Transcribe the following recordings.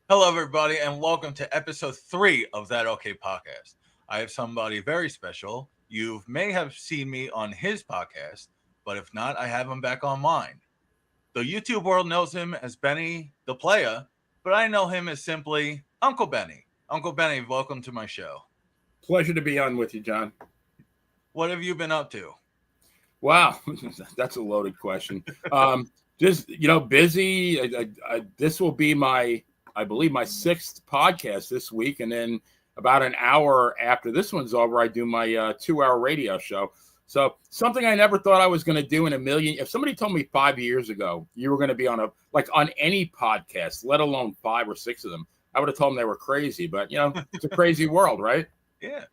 Hello, everybody, and welcome to episode 3 of That OK podcast. I have somebody very special. You may have seen me on his podcast, but if not, I have him back on mine. The YouTube world knows him as Benny the Playa, but I know him as simply Uncle Benny. Uncle Benny, welcome to my show. Pleasure to be on with you, John. What have you been up to? Wow, that's a loaded question. Just busy. This will be I believe, my sixth podcast this week, and then about an hour after this one's over, I do my 2-hour radio show. So something I never thought I was going to do in a million. If somebody told me 5 years ago you were going to be on on any podcast, let alone 5 or 6 of them, I would have told them they were crazy. But it's a crazy world, right? Yeah.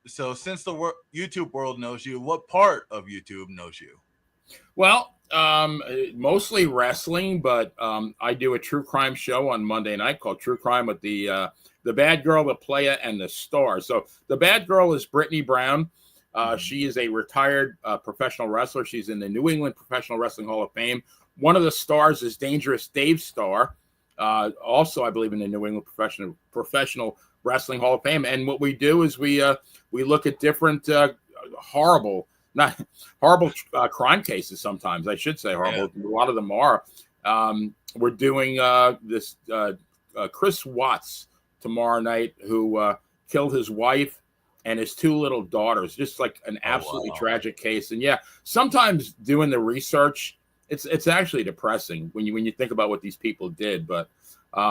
So since the YouTube world knows you, what part of YouTube knows you? Well, mostly wrestling, but I do a true crime show on Monday night called True Crime with the bad girl, the Playa, and the star. So the bad girl is Brittany Brown. She is a retired professional wrestler. She's in the New England Professional Wrestling Hall of Fame. One of the stars is Dangerous Dave Starr, also I believe in the New England Professional Wrestling Hall of Fame. And what we do is we look at different horrible crime cases. Sometimes I should say horrible. Yeah. A lot of them are. We're doing this Chris Watts tomorrow night, who killed his wife and his 2 little daughters. Just like an absolutely tragic case. And yeah, sometimes doing the research, it's actually depressing when you think about what these people did. But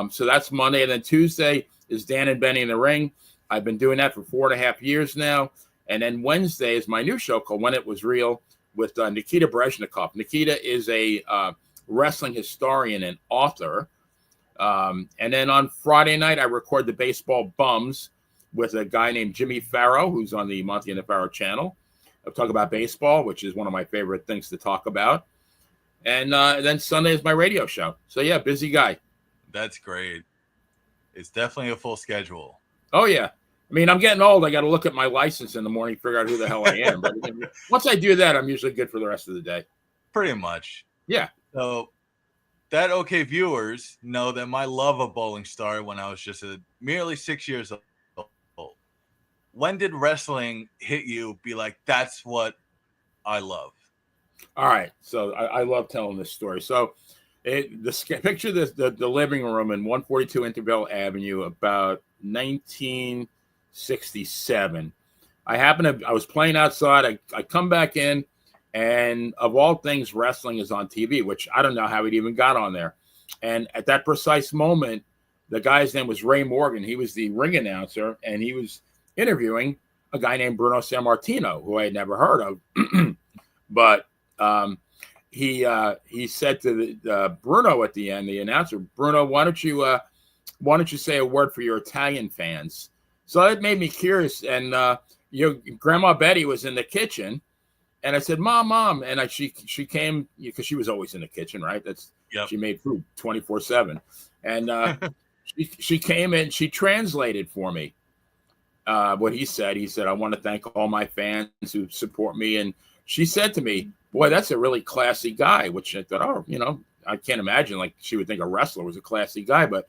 so that's Monday, and then Tuesday is Dan and Benny in the Ring. I've been doing that for 4.5 years now. And then Wednesday is my new show called When It Was Real with Nikita Brezhnikov. Nikita is a wrestling historian and author. And then on Friday night, I record the Baseball Bums with a guy named Jimmy Farrow, who's on the Monty and the Farrow channel. I'll talk about baseball, which is one of my favorite things to talk about. And then Sunday is my radio show. So, yeah, busy guy. That's great. It's definitely a full schedule. Oh, yeah. I mean, I'm getting old. I got to look at my license in the morning, figure out who the hell I am. But once I do that, I'm usually good for the rest of the day. Pretty much. Yeah. So that OK viewers know that my love of bowling started when I was just merely 6 years old. When did wrestling hit you? Be like, that's what I love. All right. So I love telling this story. So picture this, the living room in 142 Intervale Avenue, about 1967. I was playing outside. I come back in, and of all things, wrestling is on TV, which I don't know how it even got on there. And at that precise moment, the guy's name was Ray Morgan. He was the ring announcer, and he was interviewing a guy named Bruno Sammartino, who I had never heard of. But he said to Bruno at the end, the announcer, Bruno, why don't you say a word for your Italian fans? So that made me curious. And Grandma Betty was in the kitchen, and I said, Mom, and she came, because she was always in the kitchen, right? She made food 24/7, and she came in. She translated for me what he said. He said, I want to thank all my fans who support me. And she said to me, boy, that's a really classy guy, which I thought, I can't imagine like she would think a wrestler was a classy guy. But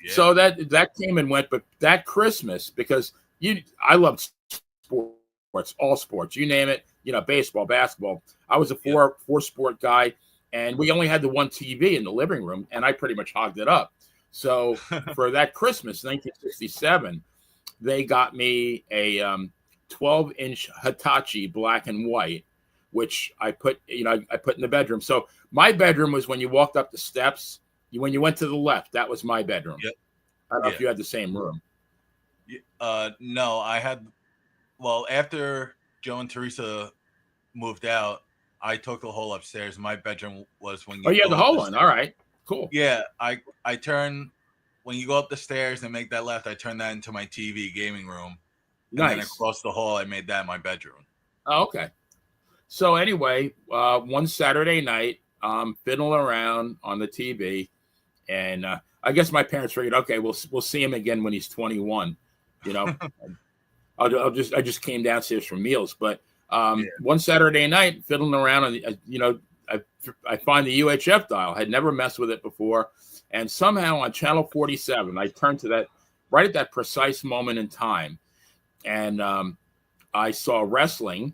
so that came and went. But that Christmas, because I loved sports, all sports, you name it, baseball, basketball. I was a four sport guy, and we only had the one TV in the living room, and I pretty much hogged it up. So for that Christmas, 1967, they got me a 12-inch Hitachi black and white, which I put in the bedroom. So my bedroom was when you walked up the steps. When you went to the left, that was my bedroom. Yep. I don't know if you had the same room. No, I had. Well, after Joe and Teresa moved out, I took the whole upstairs. My bedroom was when you. Oh, you had the whole one. All right, cool. Yeah, I turn when you go up the stairs and make that left. I turn that into my TV gaming room. Nice. And then across the hall, I made that my bedroom. Oh, okay. So anyway, one Saturday night, fiddling around on the TV, and I guess my parents figured, okay, we'll see him again when he's 21. I just came downstairs for meals, but one Saturday night, fiddling around, and I find the UHF dial. Had never messed with it before, and somehow on channel 47, I turned to that right at that precise moment in time, and I saw wrestling,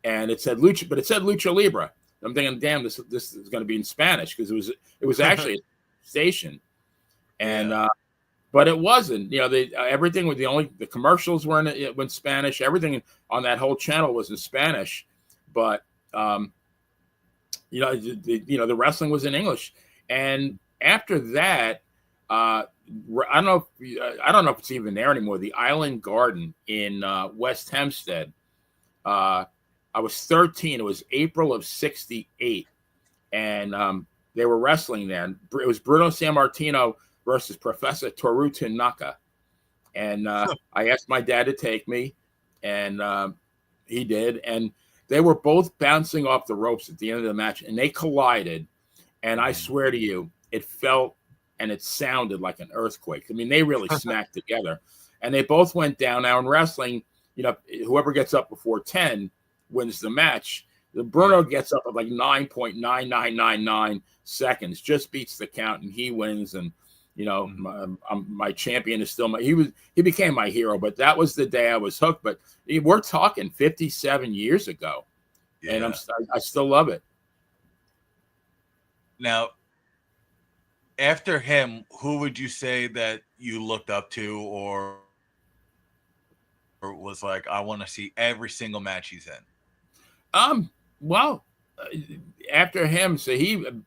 and it said Lucha, but it said Lucha Libre. I'm thinking, damn, this is going to be in Spanish because it was actually a station, and but it wasn't. You know, everything with the commercials were in Spanish. Everything on that whole channel was in Spanish, but the wrestling was in English. And after that, I don't know if it's even there anymore. The Island Garden in West Hempstead. I was 13. It was April of '68, and they were wrestling there. It was Bruno Sammartino versus Professor Toru Tanaka. And I asked my dad to take me, and he did. And they were both bouncing off the ropes at the end of the match, and they collided. And I swear to you, it felt and it sounded like an earthquake. I mean, they really smacked together. And they both went down. Now in wrestling, whoever gets up before 10 wins the match. The Bruno gets up at like 9.9999 seconds, just beats the count, and he wins. And my champion is still he became my hero. But that was the day I was hooked. But we're talking 57 years ago, and I still love it. Now, after him, who would you say that you looked up to, or was like, I want to see every single match he's in? Well, after him,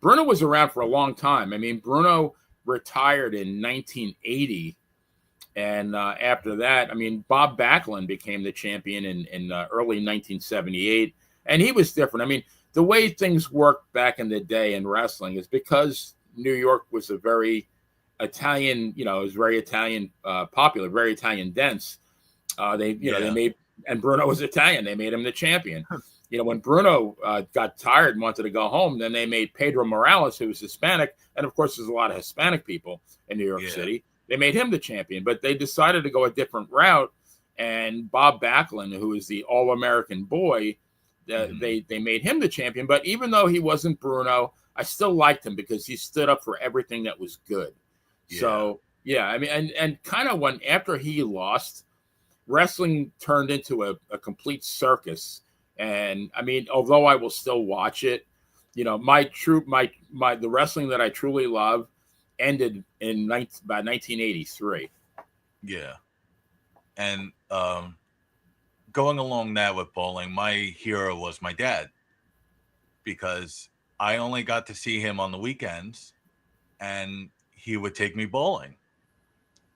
Bruno was around for a long time. I mean, Bruno retired in 1980, and after that, I mean, Bob Backlund became the champion in early 1978, and he was different. I mean, the way things worked back in the day in wrestling is because New York was a very Italian, it was very Italian popular, very Italian dense. They made, and Bruno was Italian. They made him the champion. When Bruno got tired and wanted to go home, then they made Pedro Morales, who was Hispanic. And of course, there's a lot of Hispanic people in New York City. They made him the champion, but they decided to go a different route. And Bob Backlund, who is the All-American boy, they made him the champion. But even though he wasn't Bruno, I still liked him because he stood up for everything that was good. Yeah. So, I mean, and kind of after he lost, wrestling turned into a complete circus. And I mean, although I will still watch it, the wrestling that I truly love ended in about 1983. Yeah. And going along that with bowling, my hero was my dad, because I only got to see him on the weekends, and he would take me bowling.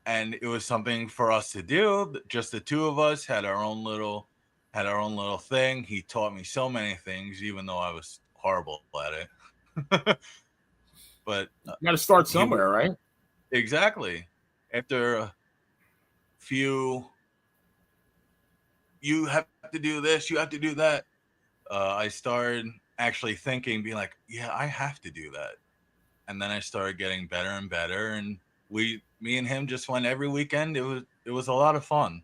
And it was something for us to do. Just the two of us had our own little thing. He taught me so many things, even though I was horrible at it. But you got to start somewhere, right? Exactly. After a few, you have to do this, you have to do that. I started actually being like, yeah, I have to do that. And then I started getting better and better. And me and him just went every weekend. It was a lot of fun.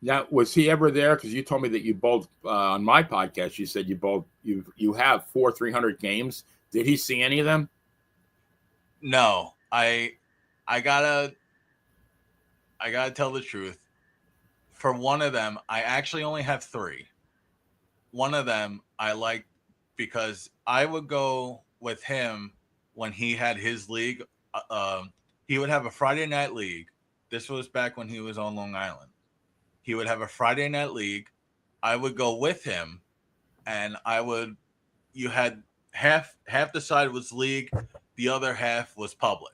Now, was he ever there? Because you told me that you bowled on my podcast. You said you have 4 300 games. Did he see any of them? No, I gotta tell the truth. For one of them, I actually only have 3. One of them I liked because I would go with him when he had his league. He would have a Friday night league. This was back when he was on Long Island. He would have a Friday night league. I would go with him, and you had half the side was league, the other half was public.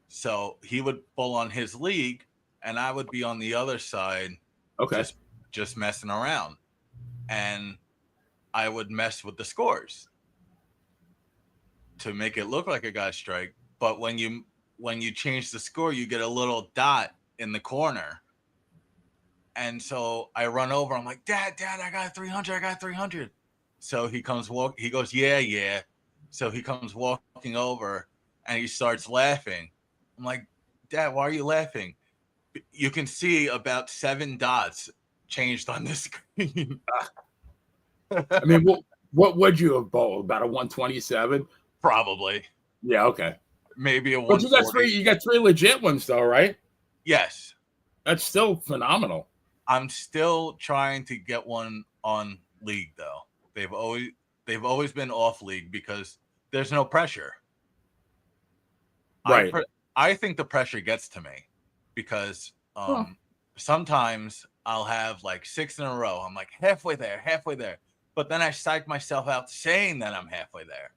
So he would bowl on his league, and I would be on the other side, just messing around. And I would mess with the scores to make it look like I got a strike. But when you change the score, you get a little dot in the corner. And so I run over. I'm like, Dad, I got 300. So he goes, yeah. So he comes walking over, and he starts laughing. I'm like, Dad, why are you laughing? You can see about 7 dots changed on the screen. I mean, What would you have bowled? About a 127? Probably. Yeah, okay. Maybe a But 140. you got three legit ones though, right? Yes. That's still phenomenal. I'm still trying to get one on league though. They've always been off league because there's no pressure. Right. I think the pressure gets to me because sometimes I'll have like 6 in a row. I'm like halfway there. But then I psych myself out saying that I'm halfway there.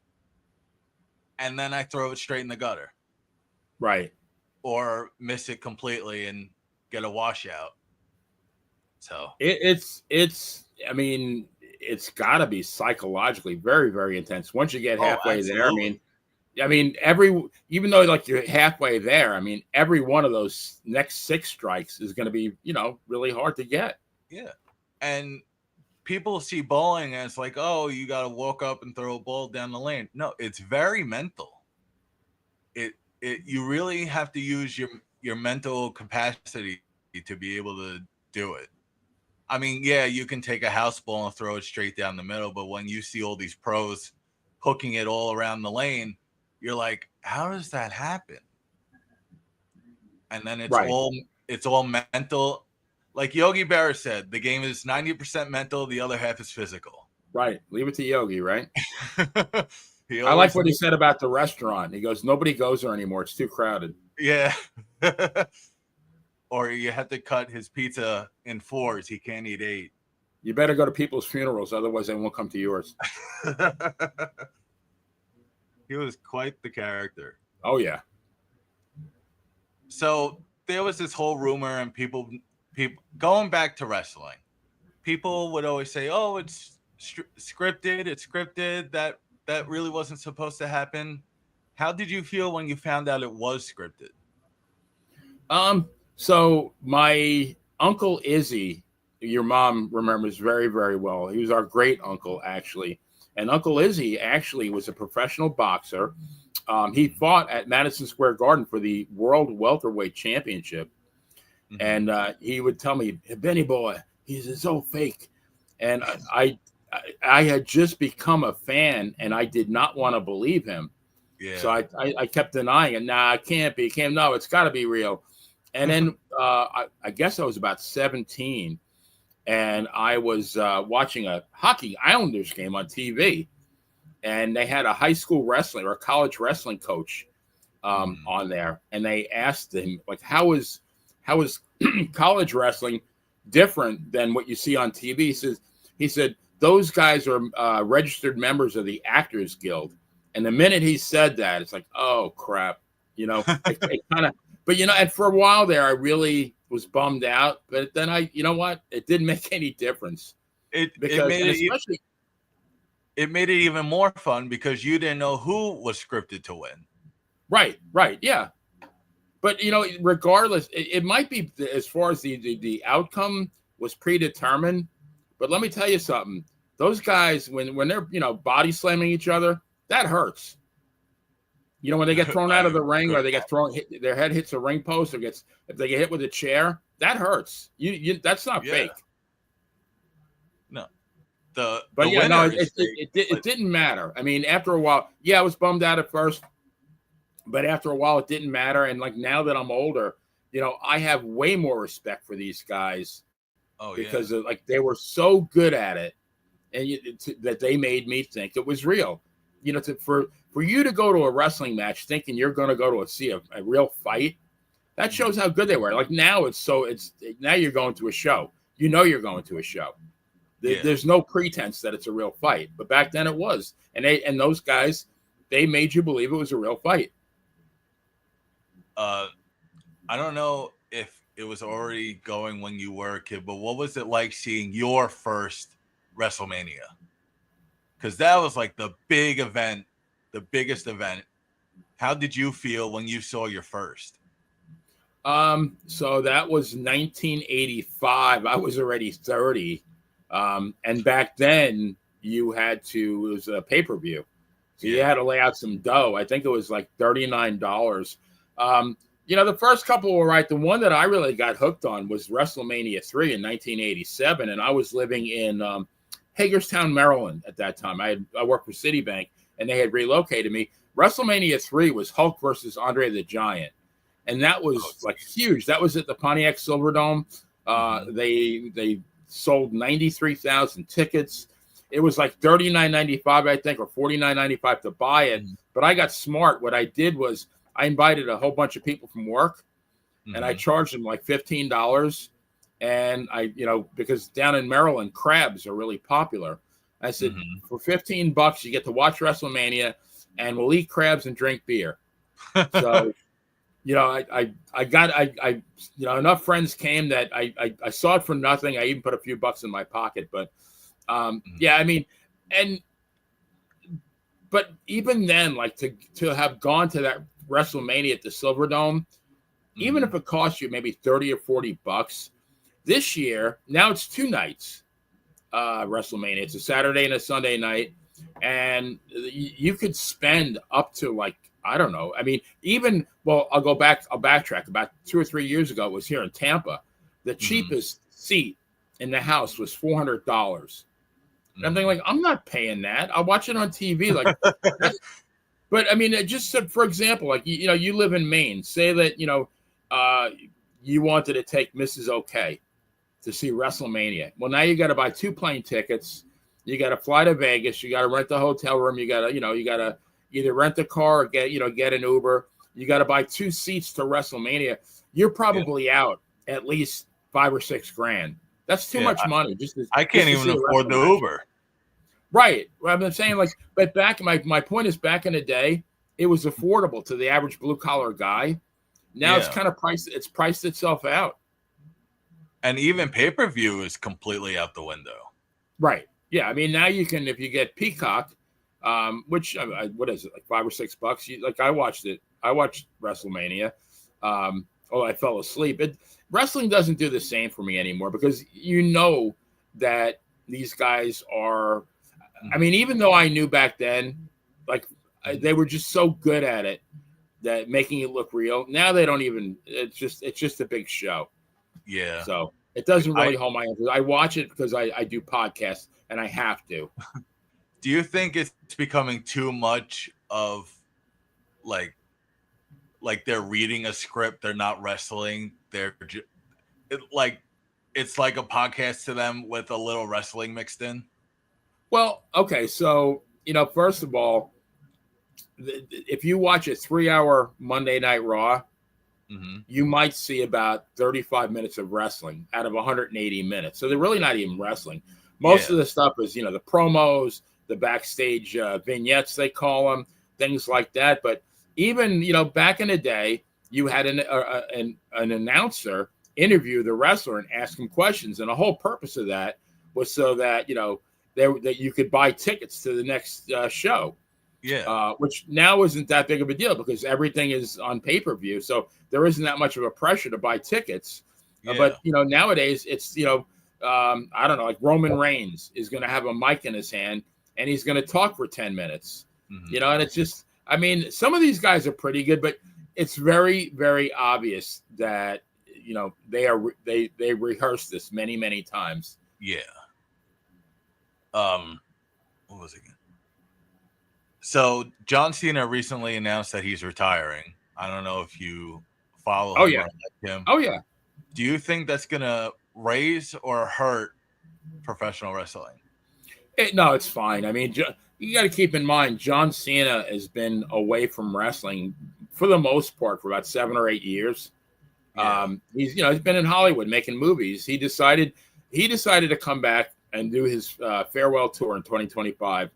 And then I throw it straight in the gutter. Right. Or miss it completely and get a washout. So it's I mean, it's got to be psychologically very, very intense. Once you get halfway there, I mean, even though like you're halfway there, I mean, every one of those next 6 strikes is going to be, really hard to get. Yeah. And people see bowling as like, oh, you got to walk up and throw a ball down the lane. No, it's very mental. You really have to use your mental capacity to be able to do it. I mean, yeah, you can take a house ball and throw it straight down the middle, but when you see all these pros hooking it all around the lane, you're like, how does that happen? And then it's all mental. Like Yogi Berra said, the game is 90% mental, the other half is physical. Right. Leave it to Yogi, right? I like what he said about the restaurant. He goes, nobody goes there anymore. It's too crowded. Yeah. Or you have to cut his pizza in 4s. He can't eat 8. You better go to people's funerals, otherwise they won't come to yours. He was quite the character. Oh, yeah. So there was this whole rumor, and people going back to wrestling, people would always say, oh, it's scripted. It's scripted. That really wasn't supposed to happen. How did you feel when you found out it was scripted? So my Uncle Izzy, your mom remembers very, very well. He was our great uncle, actually. And Uncle Izzy actually was a professional boxer. He fought at Madison Square Garden for the World Welterweight Championship. Mm-hmm. And he would tell me, hey, Benny boy, he's so fake. And I had just become a fan, and I did not want to believe him. Yeah. So I kept denying it. Nah, it can't be. No, it's got to be real. And then I guess I was about 17, and I was watching a Hockey Islanders game on TV, and they had a high school wrestling or a college wrestling coach on there, and they asked him, like, how is college wrestling different than what you see on TV? He said those guys are registered members of the Actors Guild, and the minute he said that, it's like, oh crap, it kind of. But, and for a while there, I really was bummed out. But then it didn't make any difference. It made it even more fun because you didn't know who was scripted to win. Right, yeah. But, regardless, it might be as far as the outcome was predetermined. But let me tell you something. Those guys, when they're, body slamming each other, that hurts. When they get thrown out of the ring, or they get their head hits a ring post, or if they get hit with a chair, that hurts. That's not fake. No, it didn't matter. I mean, after a while, I was bummed out at first, but after a while, it didn't matter. And like now that I'm older, I have way more respect for these guys. Because they were so good at it, and that they made me think it was real. For you to go to a wrestling match thinking you're going to go to see a real fight, that shows how good they were. Like now now you're going to a show. You're going to a show. There's no pretense that it's a real fight. But back then it was. And those guys, they made you believe it was a real fight. I don't know if it was already going when you were a kid, but what was it like seeing your first WrestleMania? Because that was like the big event, the biggest event. How did you feel when you saw your first? So that was 1985. I was already 30. And back then it was a pay-per-view. So you had to lay out some dough. I think it was like $39. The first couple were right. The one that I really got hooked on was WrestleMania 3 in 1987. And I was living in Hagerstown, Maryland at that time. I worked for Citibank, and they had relocated me. WrestleMania 3 was Hulk versus Andre the Giant, and that was like huge. That was at the Pontiac Silverdome. They sold 93,000 tickets. It was like $39.95, I think, or $49.95 to buy it. But I got smart. What I did was I invited a whole bunch of people from work, and I charged them like $15. And I, because down in Maryland, crabs are really popular. I said, for $15, you get to watch WrestleMania, and we'll eat crabs and drink beer. So, I got enough friends came that I saw it for nothing. I even put a few bucks in my pocket, but but even then, like to have gone to that WrestleMania at the Silverdome, even if it cost you maybe 30 or 40 bucks this year, now it's 2 nights. WrestleMania. It's a Saturday and a Sunday night, and you could spend up to like, I don't know. I mean, I'll backtrack. About 2 or 3 years ago, it was here in Tampa. The cheapest seat in the house was $400. And I'm thinking, like, I'm not paying that. I'll watch it on TV. Like, but I mean, just for example, like, you live in Maine. Say that, you wanted to take Mrs. OK to see WrestleMania. Well, now you got to buy 2 plane tickets. You got to fly to Vegas. You got to rent the hotel room. You got to, either rent a car or get an Uber. You got to buy 2 seats to WrestleMania. You're probably out at least $5 or $6 grand. That's too much money. I can't even afford the Uber. Right. Well, I'm saying, like, but my point is, back in the day, it was affordable to the average blue collar guy. Now it's kind of priced itself out. And even pay-per-view is completely out the window. Right. Yeah. I mean, now you can, if you get Peacock, which what is it, like $5 or $6? Like, I watched it. I watched WrestleMania. I fell asleep. Wrestling doesn't do the same for me anymore, because that these guys are. I mean, even though I knew back then, like, they were just so good at it, that making it look real. Now they don't even. It's just a big show. Yeah. So it doesn't really hold my interest. I watch it because I do podcasts and I have to. Do you think it's becoming too much of like they're reading a script, they're not wrestling, it's like a podcast to them with a little wrestling mixed in? Well, okay, so first of all, if you watch a 3-hour Monday Night Raw, you might see about 35 minutes of wrestling out of 180 minutes. So they're really not even wrestling. Most of the stuff is, the promos, the backstage vignettes, they call them, things like that. But even, back in the day, you had an announcer interview the wrestler and ask him questions. And the whole purpose of that was so that, that you could buy tickets to the next show. Yeah. Which now isn't that big of a deal, because everything is on pay-per-view. So there isn't that much of a pressure to buy tickets. But, nowadays it's, I don't know, like Roman Reigns is going to have a mic in his hand and he's going to talk for 10 minutes, and it's just, I mean, some of these guys are pretty good, but it's very, very obvious that, they rehearse this many, many times. Yeah. What was it again? So John Cena recently announced that he's retiring. I don't know if you follow him. Yeah. Or like him. Oh, yeah. Do you think that's going to raise or hurt professional wrestling? No, it's fine. I mean, you got to keep in mind, John Cena has been away from wrestling for the most part for about 7 or 8 years. Yeah. He's been in Hollywood making movies. He decided to come back and do his farewell tour in 2025.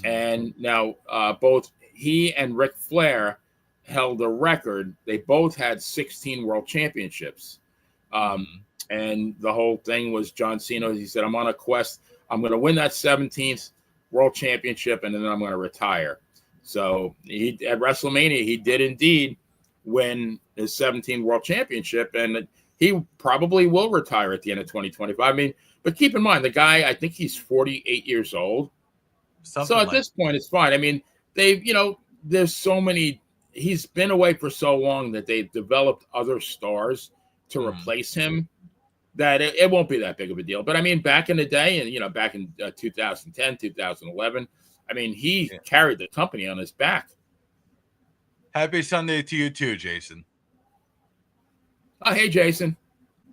And now both he and Ric Flair held a record. They both had 16 world championships. And the whole thing was John Cena. He said, I'm on a quest. I'm going to win that 17th world championship, and then I'm going to retire. So at WrestleMania, he did indeed win his 17th world championship, and he probably will retire at the end of 2025. I mean, but keep in mind, the guy, I think he's 48 years old. So at this point, it's fine. I mean, there's so many. He's been away for so long that they've developed other stars to replace him. that it won't be that big of a deal. But I mean, back in the day, and back in 2010, 2011, I mean, he carried the company on his back. Happy Sunday to you too, Jason. Oh, hey, Jason.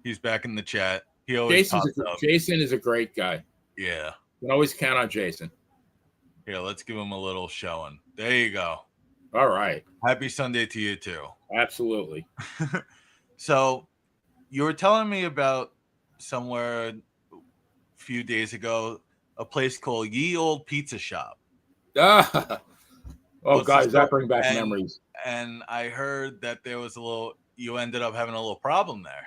He's back in the chat. He always pops up. Jason is a great guy. Yeah. You can always count on Jason. Here, let's give him a little showing. There you go. All right. Happy Sunday to you too. Absolutely. So you were telling me about somewhere a few days ago, a place called Ye Old Pizza Shop. Oh, guys, that brings back memories. And I heard that there was you ended up having a little problem there.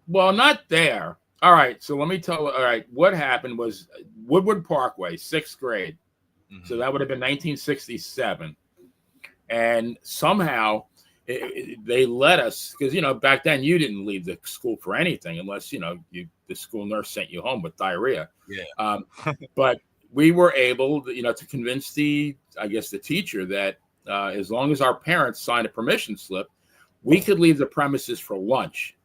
Well, not there. All right. So let me tell. All right. What happened was Woodward Parkway, 6th grade. Mm-hmm. So that would have been 1967. And somehow they let us, because, back then you didn't leave the school for anything unless, the school nurse sent you home with diarrhea. Yeah. But we were able, to convince the teacher that as long as our parents signed a permission slip, we could leave the premises for lunch.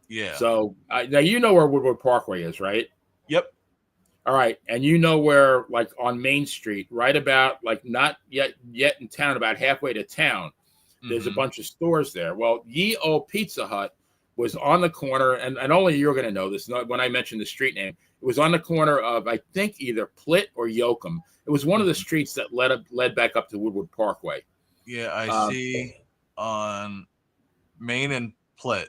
Yeah. So now you know where Woodward Parkway is, right? Yep. All right. And you know where, like on Main Street, right about like not yet in town, about halfway to town, there's a bunch of stores there. Well, Ye Old Pizza Hut was on the corner, and only you're going to know this when I mention the street name. It was on the corner of, I think, either Plitt or Yoakum. It was one of the streets that led back up to Woodward Parkway. Yeah, I see on Main and Plitt.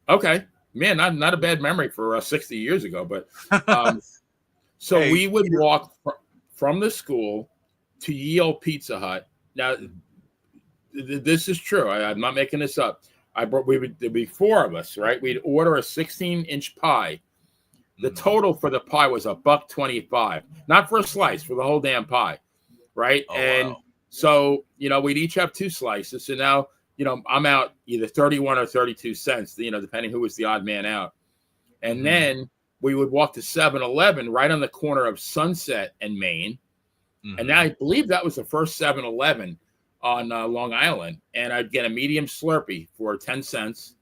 Okay. Man, not a bad memory for 60 years ago. But so we would walk from the school to Ye Old Pizza Hut. Now, this is true. I'm not making this up. There'd be 4 of us, right? We'd order a 16-inch pie. The total for the pie was $1.25, not for a slice, for the whole damn pie, right? Oh, and wow. So, we'd each have 2 slices. So now, I'm out either 31 or 32 cents, depending who was the odd man out. And then we would walk to 7-Eleven right on the corner of Sunset and Main. And now I believe that was the first 7-Eleven on Long Island. And I'd get a medium Slurpee for 10 cents.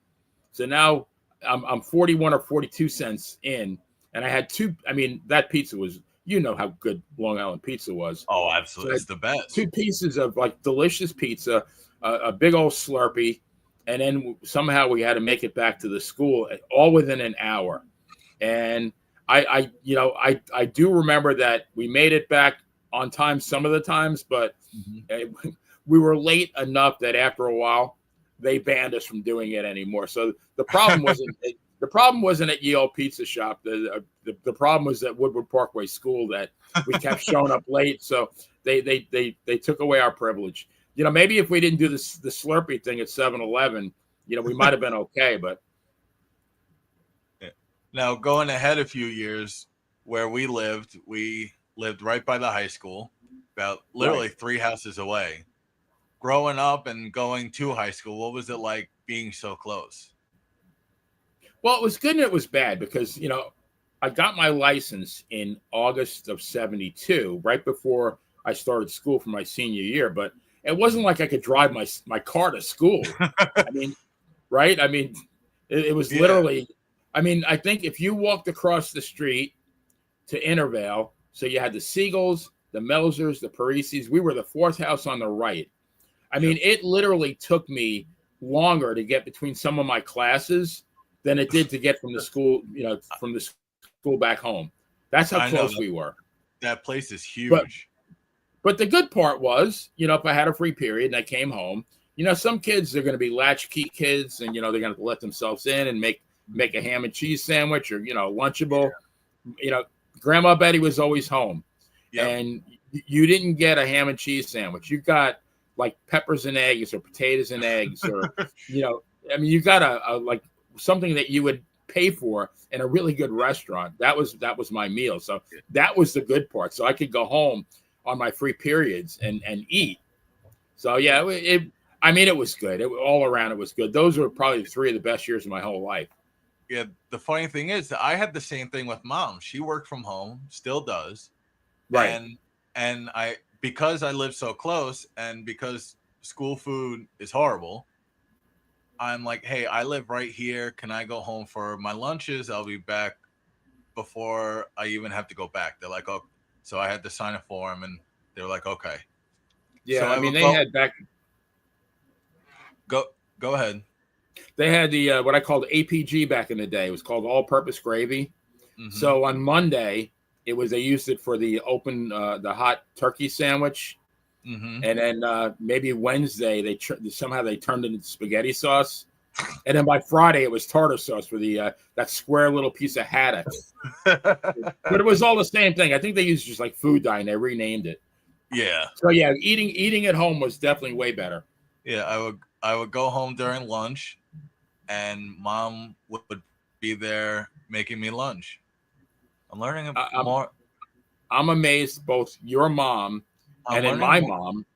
So now I'm 41 or 42 cents in. And I had 2. I mean, that pizza was, how good Long Island pizza was. Oh, absolutely. So it's the best. 2 pieces of like delicious pizza, a big old Slurpee. And then somehow we had to make it back to the school all within an hour. And I do remember that we made it back on time some of the times, but we were late enough that after a while they banned us from doing it anymore. So the problem wasn't at Ye Old Pizza Shop. The problem was at Woodward Parkway School that we kept showing up late. So they took away our privilege. Maybe if we didn't do the Slurpee thing at 7-Eleven, we might have been okay. But now going ahead a few years, where we lived right by the high school, about literally 3 houses away. Growing up and going to high school, what was it like being so close? Well, it was good and it was bad because, I got my license in August of 72, right before I started school for my senior year. But it wasn't like I could drive my car to school. I mean, right? I mean, it was literally, I think if you walked across the street to Intervale, so you had the Siegels, the Melzers, the Parisis, we were the 4th house on the right. I mean, it literally took me longer to get between some of my classes than it did to get from the school, from the school back home. That's how close we were. That place is huge. But the good part was, if I had a free period and I came home, some kids are going to be latchkey kids and, they're going to let themselves in and make a ham and cheese sandwich or, Lunchable. Grandma Betty was always home. Yep. And you didn't get a ham and cheese sandwich. You got like peppers and eggs or potatoes and eggs or, you got a like something that you would pay for in a really good restaurant. That was my meal. So that was the good part. So I could go home on my free periods and eat. So yeah, it was good. All around it was good. Those were probably 3 of the best years of my whole life. Yeah, the funny thing is that I had the same thing with Mom. She worked from home, still does. Right. And because I live so close and because school food is horrible, I'm like, hey, I live right here. Can I go home for my lunches? I'll be back before I even have to go back. They're like, oh, so I had to sign a form, and they were like, okay. Yeah, So I I mean would they had back. go ahead. They had the what I called APG back in the day. It was called all-purpose gravy. Mm-hmm. So on Monday, they used it for the the hot turkey sandwich, Mm-hmm. and then maybe Wednesday somehow they turned it into spaghetti sauce, and then by Friday it was tartar sauce for the that square little piece of haddock. But it was all the same thing. I think they used just like food dye and they renamed it. Yeah. So yeah, eating at home was definitely way better. Yeah, I would go home during lunch, and mom would be there making me lunch. I'm learning I, I'm more. I'm amazed both your mom I'm and then learning my more mom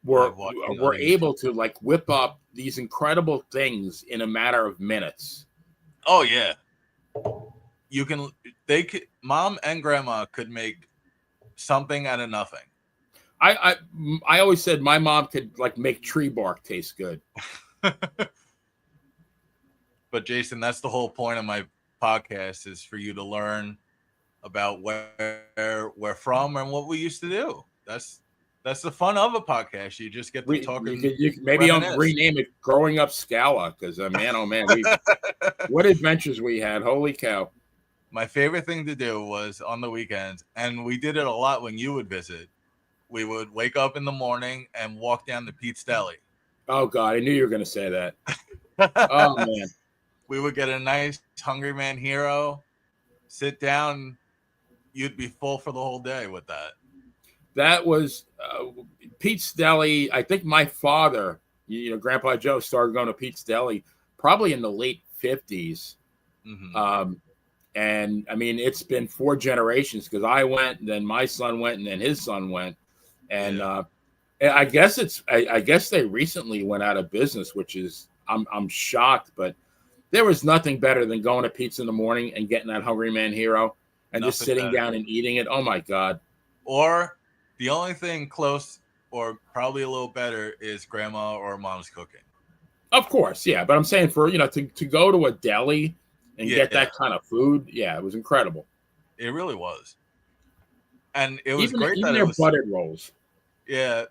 by were watching were other able YouTubers. to like whip up these incredible things in a matter of minutes. Oh yeah, you can. They could. Mom and grandma could make something out of nothing. I I always said my mom could like make tree bark taste good. But Jason, that's the whole point of my podcast, is for you to learn about where we're from and what we used to do. That's the fun of a podcast. You just get to talk and You could maybe I'll reminisce. rename it "Growing Up Scala" because man, oh man, we what adventures we had! Holy cow! My favorite thing to do was on the weekends, and we did it a lot when you would visit. We would wake up in the morning and walk down to Pete's Deli. Oh God, I knew you were going to say that. Oh man, We would get a nice Hungry Man Hero, sit down. You'd be full for the whole day with that. that was Pete's Deli. I think my father, Grandpa Joe, started going to Pete's Deli probably in the late '50s. Mm-hmm. And I mean, it's been 4 generations because I went, and then my son went, and then his son went, and Yeah. I guess I guess they recently went out of business, which is I'm shocked, but there was nothing better than going to pizza in the morning and getting that Hungry Man Hero and just Nothing sitting better. down and eating it. Oh my God! Or the only thing close, or probably a little better, is grandma or mom's cooking. Of course, yeah, but I'm saying for to go to a deli and get Yeah, that kind of food, yeah, it was incredible. it really was. And it was Even great even that it their was, buttered rolls. yeah.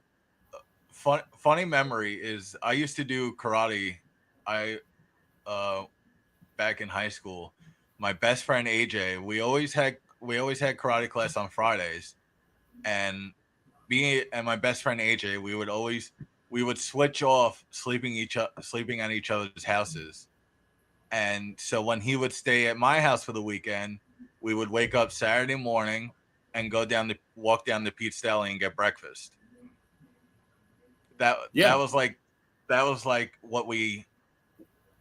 Funny memory is I used to do karate. I uh back in high school. My best friend AJ, we always had karate class on Fridays, and me and my best friend AJ, we would switch off sleeping at each other's houses. And so when he would stay at my house for the weekend, we would wake up Saturday morning and walk down to Pete's Deli and get breakfast. That Yeah, that was like that was like what we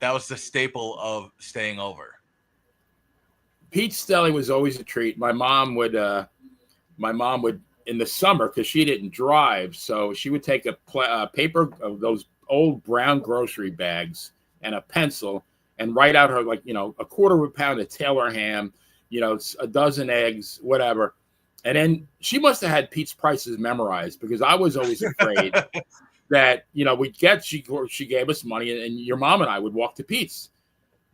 that was the staple of staying over. Pete's Deli was always a treat. My mom would in the summer because she didn't drive, so she would take a paper of those old brown grocery bags and a pencil and write out her like a quarter of a pound of Taylor ham, a dozen eggs, whatever. And then she must have had Pete's prices memorized because I was always afraid that she gave us money and your mom and I would walk to Pete's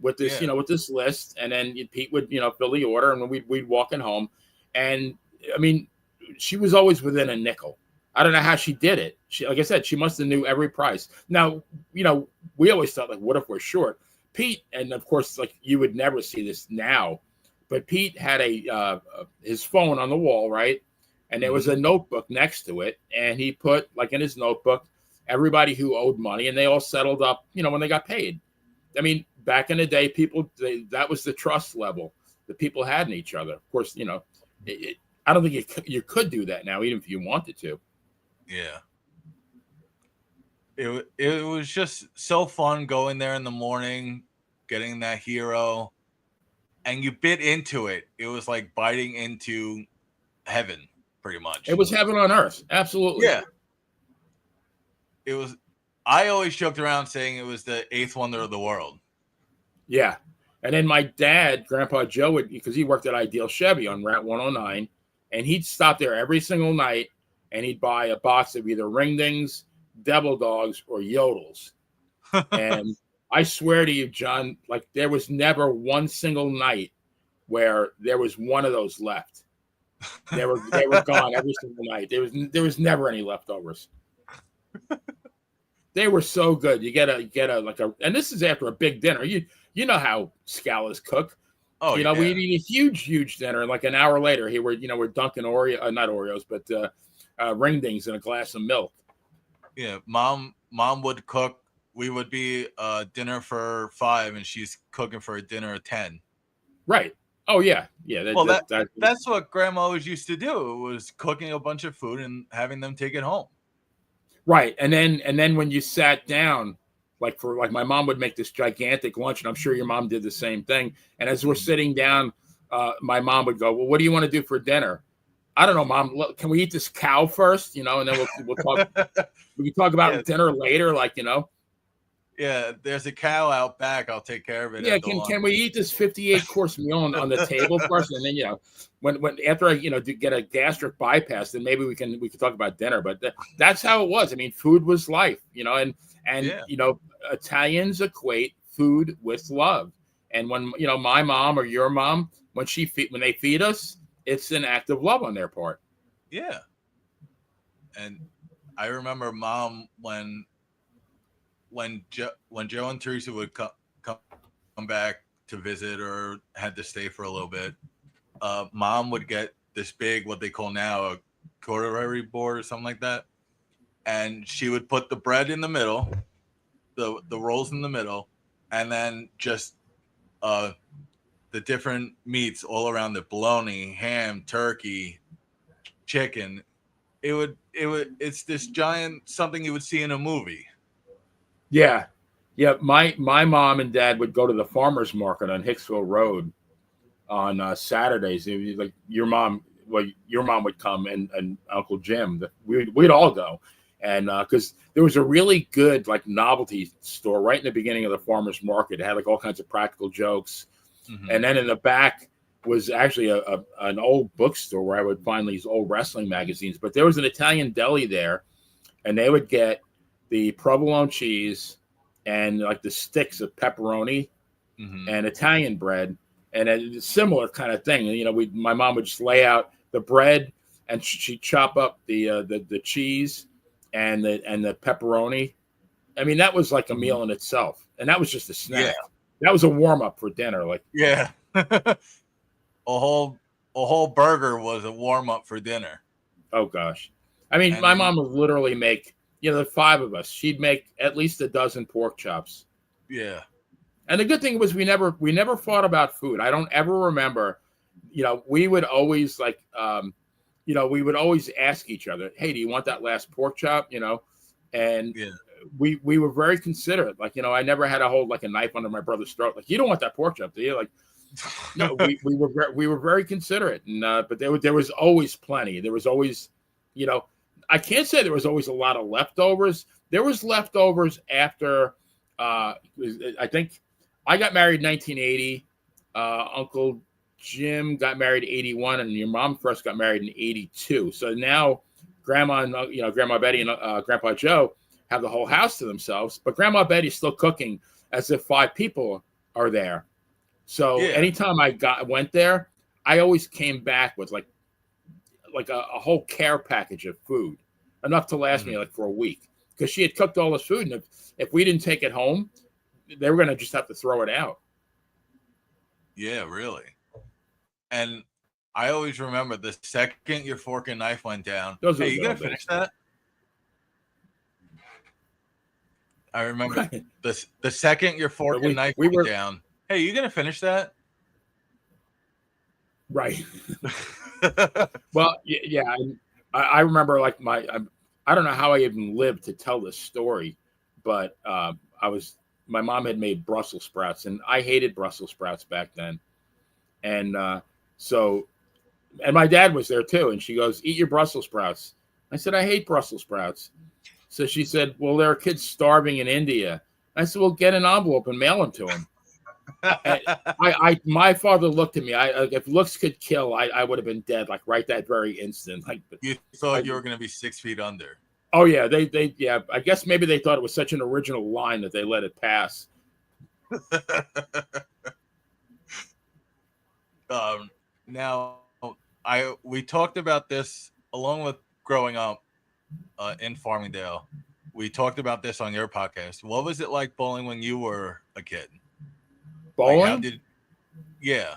with this Yeah. with this list, and then Pete would fill the order, and we'd walking home, and I mean, she was always within a nickel. I don't know how she did it. She, like I said, she must have knew every price. Now, we always thought like, what if we're short? Pete, and of course, like you would never see this now, but Pete had his phone on the wall, right, and there was Mhm. a notebook next to it, and he put like in his notebook everybody who owed money, and they all settled up, when they got paid. I mean, back in the day, that was the trust level that people had in each other. Of course, I don't think you could do that now, even if you wanted to. Yeah. It was just so fun going there in the morning, getting that hero, and you bit into it. It was like biting into heaven, pretty It much. was heaven on earth, absolutely. Yeah. It was. I always joked around saying it was the eighth wonder of the world. Yeah. And then my dad, Grandpa Joe, because he worked at Ideal Chevy on Route 109, and he'd stop there every single night, and he'd buy a box of either Ringdings, Devil Dogs, or Yodels. And I swear to you, John, like there was never one single night where there was one of those left. They were gone every single night. There was never any leftovers. They were so good. You get a like a, and this is after a big dinner. You know how Scalas cook. Oh, You know, yeah. we eat a huge dinner, and like an hour later, we're dunking not Oreos, but ring-dings in a glass of milk. Yeah, mom would cook. We would be dinner for 5, and she's cooking for a dinner of 10. Right. Oh yeah. Well, that's what grandma always used to do, was cooking a bunch of food and having them take it home. Right. And then when you sat down, like my mom would make this gigantic lunch, and I'm sure your mom did the same thing. And as we're sitting down, my mom would go, "Well, what do you want to do for dinner?" I don't know, Mom. Can we eat this cow first? You know, and then we'll talk. We can talk about dinner later, like, you know. Yeah, there's a cow out back. I'll take care of it. Yeah, can we eat this 58-course meal on the table first, and then, you know, when after I, you know, get a gastric bypass, then maybe we can talk about dinner. But that's how it was. I mean, food was life, you know, and you know, Italians equate food with love. And when, you know, my mom or your mom, when they feed us, it's an act of love on their part. Yeah. And I remember Mom when Joe and Teresa would come back to visit or had to stay for a little bit, Mom would get this big, what they call now a charcuterie board or something like that, and she would put the bread in the middle, the rolls in the middle, and then just the different meats all around it: bologna, ham, turkey, chicken. It's this giant something you would see in a movie. Yeah. My mom and dad would go to the farmers market on Hicksville Road on Saturdays. It was like your mom would come and Uncle Jim. We'd all go, and because there was a really good like novelty store right in the beginning of the farmers market. It had like all kinds of practical jokes, and then in the back was actually an old bookstore where I would find these old wrestling magazines. But there was an Italian deli there, and they would get the provolone cheese and like the sticks of pepperoni and Italian bread, and a similar kind of thing. You know, my mom would just lay out the bread, and she'd chop up the cheese and the pepperoni. I mean, that was like a meal in itself, and that was just a snack. Yeah. That was a warm up for dinner. Like, yeah, a whole burger was a warm up for dinner. Oh gosh, I mean, my mom would literally make, you know, the 5 of us, she'd make at least a dozen pork chops. Yeah. And the good thing was we never fought about food. I don't ever remember, you know, we would always like, you know, we would always ask each other, "Hey, do you want that last pork chop?" You know, and we were very considerate. Like, you know, I never had to hold like a knife under my brother's throat. Like, "You don't want that pork chop, do you?" Like, no, we were very considerate. And but there was always plenty. There was always, you know, I can't say there was always a lot of leftovers. There was leftovers after, I think I got married in 1980. Uncle Jim got married in 81, and your mom first got married in 82. So now Grandma and, you know, Grandma Betty and Grandpa Joe have the whole house to themselves, but Grandma Betty's still cooking as if 5 people are there. So anytime I went there, I always came back with like a whole care package of food, enough to last me like for a week, because she had cooked all this food, and if we didn't take it home, they were going to just have to throw it out. Yeah, really. And I always remember the second your fork and knife went down. Hey, you gonna finish that? I remember the second your fork and knife went down. Hey, you gonna finish that? Right. Well, yeah. I remember like I don't know how I even lived to tell this story, but my mom had made Brussels sprouts, and I hated Brussels sprouts back then. And and my dad was there too. And she goes, "Eat your Brussels sprouts." I said, "I hate Brussels sprouts." So she said, "Well, there are kids starving in India." I said, "Well, get an envelope and mail them to them." My father looked at me. If looks could kill, I would have been dead, like right that very instant. Like, you thought you were going to be 6 feet under. Oh yeah, they yeah. I guess maybe they thought it was such an original line that they let it pass. Now, we talked about this along with growing up in Farmingdale. We talked about this on your podcast. What was it like bowling when you were a kid? Like, how Bowling? did, yeah,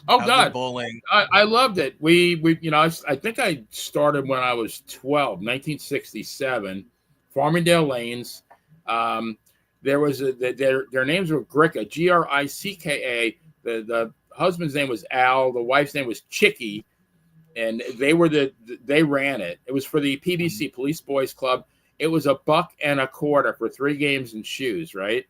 Oh how did God, bowling? I loved it. We you know I think I started when I was 12, 1967, Farmingdale Lanes. Um, there was their names were Gricka, Gricka. The husband's name was Al. The wife's name was Chicky, and they ran it. It was for the PBC Police Boys Club. It was $1.25 for 3 games and shoes, right?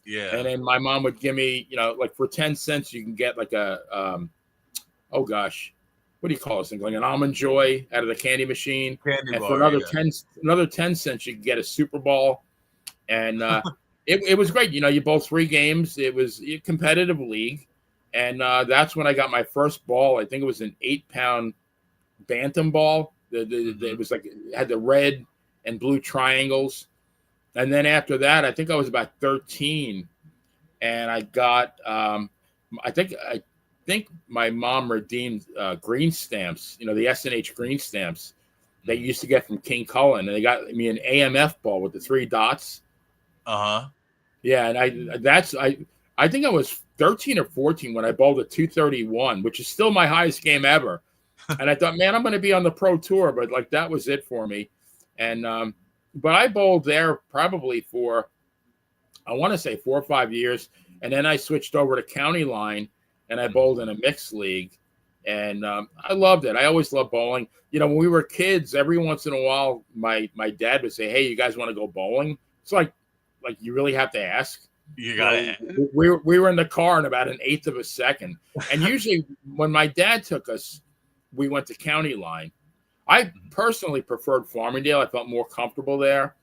Yeah, And then my mom would give me, like for 10 cents, you can get like oh gosh, what do you call this thing? Like an almond joy out of the candy machine. candy And for bar. Yeah, another 10 cents, you can get a Super Ball. And it was great. You bowl 3 games. It was a competitive league. And that's when I got my first ball. I think it was an 8-pound bantam ball. It was like, it had the red and blue triangles. And then after that, I think I was about 13, and I got I think my mom redeemed green stamps, the SNH green stamps they used to get from King Cullen, and they got me an AMF ball with the 3 dots. uh-huh. Yeah, and I think I was 13 or 14 when I bowled a 231, which is still my highest game ever. And I thought, man, I'm going to be on the pro tour, but like that was it for me. And but I bowled there probably for, I want to say 4 or 5 years, and then I switched over to County Line, and I bowled in a mixed league, and I loved it. I always loved bowling. When we were kids, every once in a while, my dad would say, "Hey, you guys want to go bowling?" It's like you really have to ask. You got it. We were in the car in about an eighth of a second, and usually when my dad took us, we went to County Line. I personally preferred Farmingdale. I felt more comfortable there,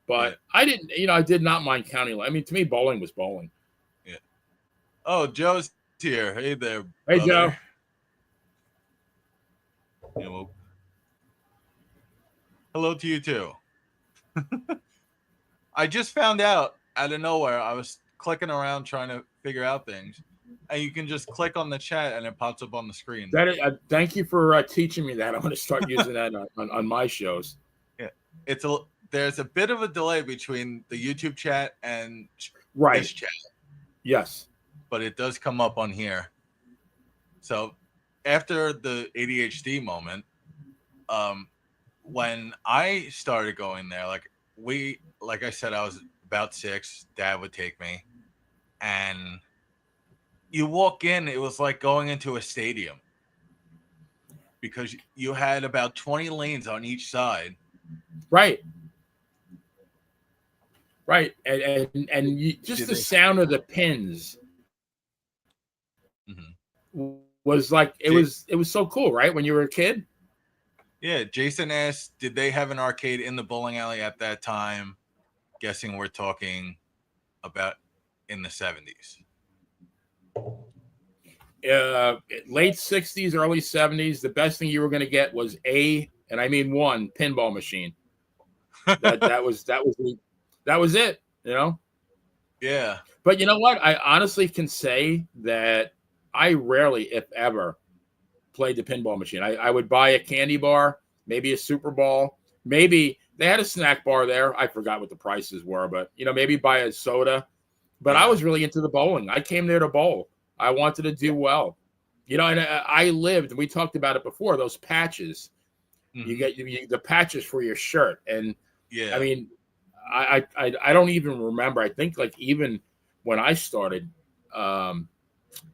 but I didn't. I did not mind County Line. I mean, to me, bowling was bowling. Yeah. Oh, Joe's here. Hey there, Hey, brother. Joe. Yeah, well, hello to you too. I just found out of nowhere. I was clicking around trying to figure out things, and you can just click on the chat and it pops up on the screen. Thank you for teaching me that. I'm going to start using that on my shows. Yeah, there's a bit of a delay between the YouTube chat and this chat. Yes, but it does come up on here. So after the ADHD moment, when I started going there, like I said, I was about 6. Dad would take me, and you walk in, it was like going into a stadium because you had about 20 lanes on each side. Right. And just the sound of the pins was like it was so cool, right? When you were a kid. Yeah, Jason asked, did they have an arcade in the bowling alley at that time? Guessing we're talking about in the 70s. Late 60s, early 70s. The best thing you were going to get was and I mean one pinball machine. That was it. Yeah. But you know what? I honestly can say that I rarely, if ever, played the pinball machine. I would buy a candy bar, maybe a Super Ball, maybe they had a snack bar there. I forgot what the prices were, but maybe buy a soda. But I was really into the bowling. I came there to bowl. I wanted to do well. And I lived, and we talked about it before, those patches. Mm-hmm. You get the patches for your shirt. And yeah, I mean, I don't even remember. I think like even when I started,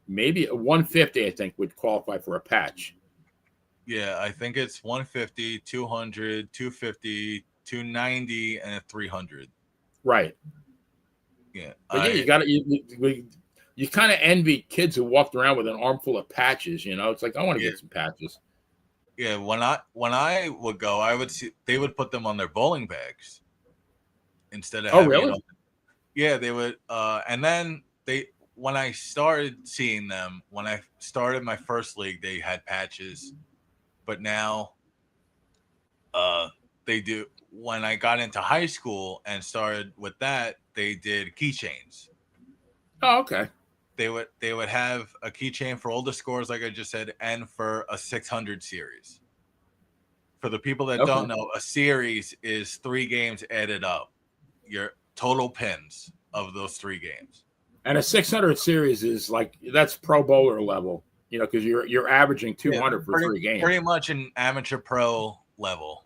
maybe a 150, I think, would qualify for a patch. Yeah, I think it's 150, 200, 250, 290, and a 300. Right. Yeah. But you got to you kind of envy kids who walked around with an armful of patches. It's like I want to get some patches. Yeah, when I would go, I would see they would put them on their bowling bags instead of having really? Yeah, they would. And then when I started seeing them, when I started my first league, they had patches, but now they do when I got into high school and started with that, they did keychains. Oh, okay. They would have a keychain for all the scores, like I just said, and for a 600 series. For the people that don't know, a series is 3 games added up. Your total pins of those 3 games. And a 600 series is like that's Pro Bowler level, because you're averaging 200 for 3 games. Pretty much an amateur pro level.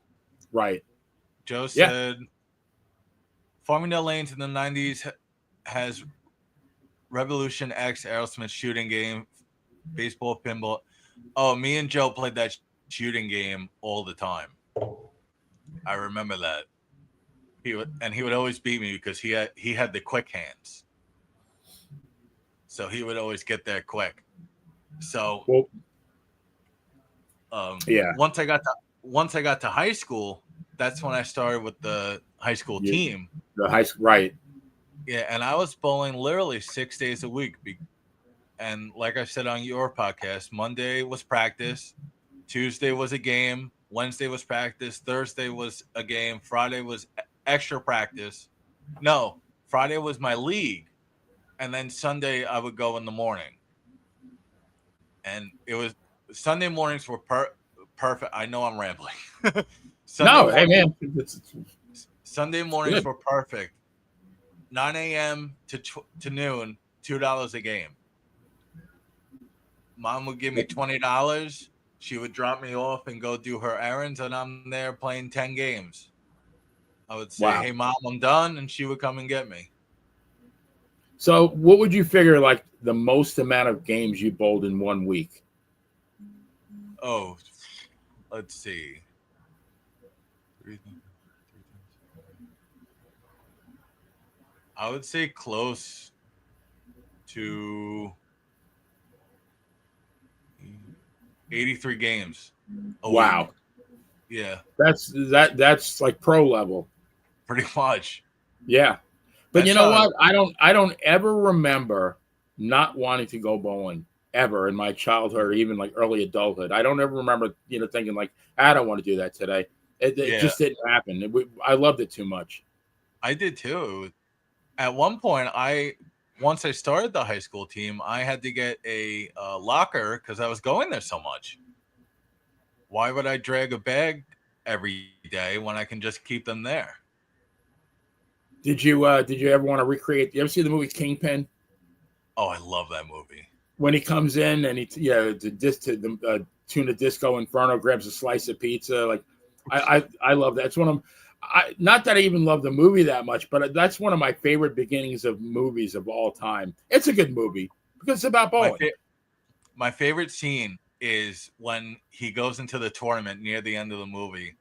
Right. Joe said, Farmingdale Lanes in the 90s has Revolution X, Aerosmith shooting game, baseball, pinball. Oh, me and Joe played that shooting game all the time. I remember that. He would always beat me because he had the quick hands. So he would always get there quick. So once I got to high school, that's when I started with the high school team. The high school, right? Yeah, and I was bowling literally 6 days a week. And like I said on your podcast, Monday was practice, Tuesday was a game, Wednesday was practice, Thursday was a game, Friday was extra practice. No, Friday was my league, and then Sunday I would go in the morning. And it was Sunday mornings were perfect. I know I'm rambling. Hey man, Sunday mornings were perfect. 9 a.m. to noon, $2 a game. Mom would give me $20. She would drop me off and go do her errands, and I'm there playing 10 games. I would say, "Hey, Mom, I'm done," and she would come and get me. So, what would you figure like the most amount of games you bowled in 1 week? Oh, let's see. I would say close to 83 games. Wow. Week. Yeah. That's like pro level. Pretty much. Yeah. But you know what? I don't ever remember not wanting to go bowling ever in my childhood or even like early adulthood. I don't ever remember, thinking like, I don't want to do that today. It just didn't happen. I loved it too much. I did too. At one point, once I started the high school team, I had to get a locker because I was going there so much. Why would I drag a bag every day when I can just keep them there? Did you ever want to recreate? You ever see the movie Kingpin? Oh, I love that movie. When he comes in and the Tuna Disco Inferno grabs a slice of pizza. Like I love that. It's one of them. Not that I even love the movie that much, but that's one of my favorite beginnings of movies of all time. It's a good movie because it's about bowling. My favorite scene is when he goes into the tournament near the end of the movie,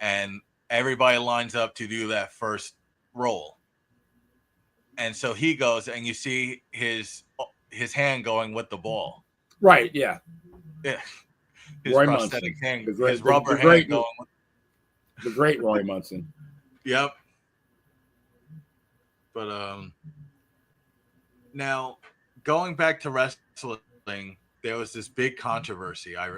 and everybody lines up to do that first roll. And so he goes, and you see his hand going with the ball. Right, yeah. Yeah. His Roy prosthetic Munson. hand, his rubber hand going with the great Roy Munson. Yep. But now going back to wrestling, there was this big controversy. I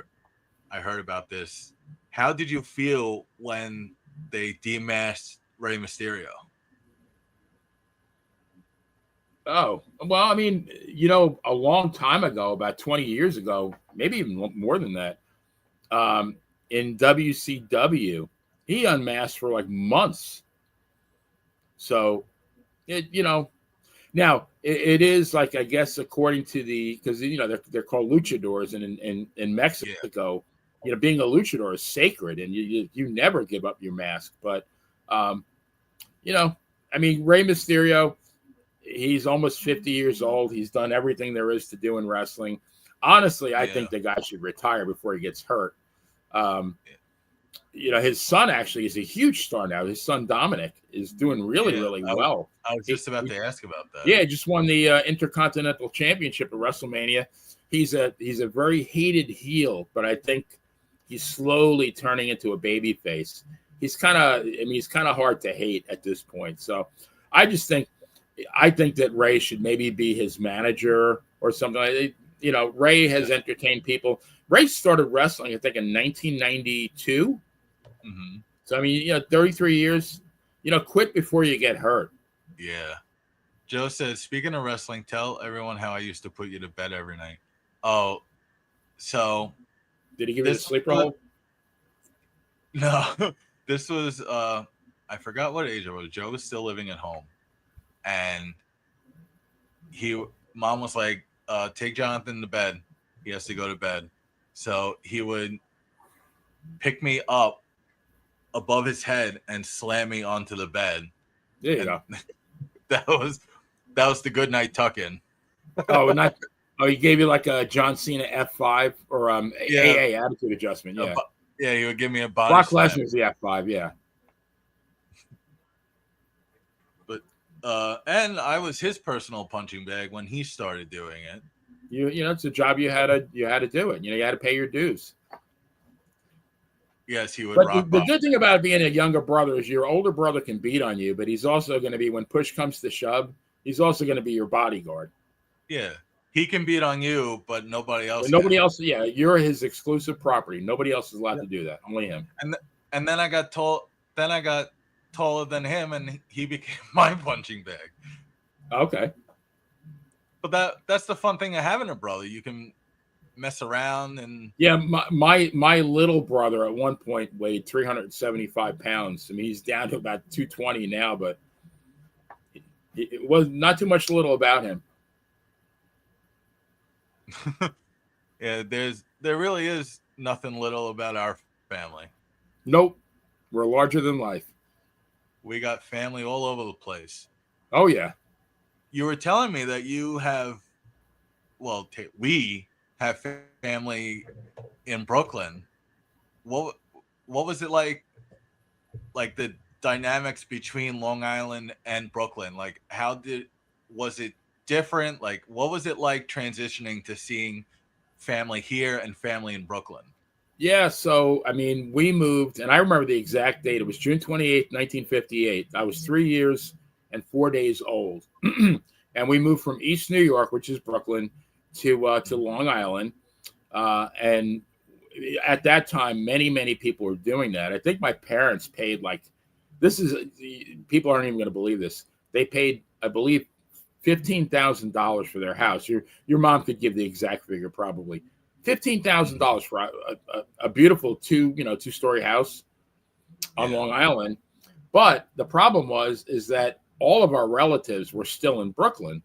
heard about this. How did you feel when they demasked Rey Mysterio? Oh, well, I mean, a long time ago, about 20 years ago, maybe even more than that, in WCW, he unmasked for like months. So, now it is like, I guess, according to because they're called luchadors, and in Mexico, being a luchador is sacred, and you never give up your mask. But, I mean, Rey Mysterio, he's almost 50 years old. He's done everything there is to do in wrestling. Honestly, I think the guy should retire before he gets hurt. His son actually is a huge star now. His son Dominic is doing really well. I was just about to ask about that. Yeah, just won the Intercontinental Championship at WrestleMania. He's a very hated heel, but I think he's slowly turning into a baby face. He's kind of hard to hate at this point. So I think that Ray should maybe be his manager or something. Ray has entertained people. Ray started wrestling, I think, in 1992. Mm-hmm. So I mean, 33 years. Quit before you get hurt. Yeah. Joe says, speaking of wrestling, tell everyone how I used to put you to bed every night. Oh, so Did he give you the this sleeper was, hold? no, this was I forgot what age I was. Joe was still living at home, and mom was like, take Jonathan to bed. He has to go to bed. So he would pick me up above his head and slam me onto the bed. There you And go. that was the good night tuck in. Oh, not. Oh, he gave you like a John Cena F5 or Yeah. AA attitude adjustment. Yeah. Yeah, he would give me a body Brock slam. Lesnar's the F5. Yeah. But and I was his personal punching bag when he started doing it. It's a job you had to do it. You had to pay your dues. Yes, he would But rock. the good thing about being a younger brother is your older brother can beat on you, but he's also going to be, when push comes to shove, he's also going to be your bodyguard. Yeah, he can beat on you, but nobody else. But nobody else. Yeah, you're his exclusive property. Nobody else is allowed to do that. Only him. And then I got tall. Then I got taller than him, and he became my punching bag. Okay. But that's the fun thing of having a brother. You can mess around and yeah. My little brother at one point weighed 375 pounds. I mean, he's down to about 220 now, but it was not too much little about him. Yeah, there really is nothing little about our family. Nope, we're larger than life. We got family all over the place. Oh yeah. You were telling me that you have, we have family in Brooklyn. What was it like? Like the dynamics between Long Island and Brooklyn? Like, was it different? Like, what was it like transitioning to seeing family here and family in Brooklyn? Yeah, so I mean, we moved, and I remember the exact date. It was June 28th, 1958. I was 3 years and 4 days old. And we moved from East New York, which is Brooklyn, to Long Island. And at that time, many people were doing that. I think my parents paid people aren't even going to believe this. They paid, I believe, $15,000 for their house. Your mom could give the exact figure, probably $15,000 for a beautiful two-story house on Long Island. But the problem is that all of our relatives were still in Brooklyn.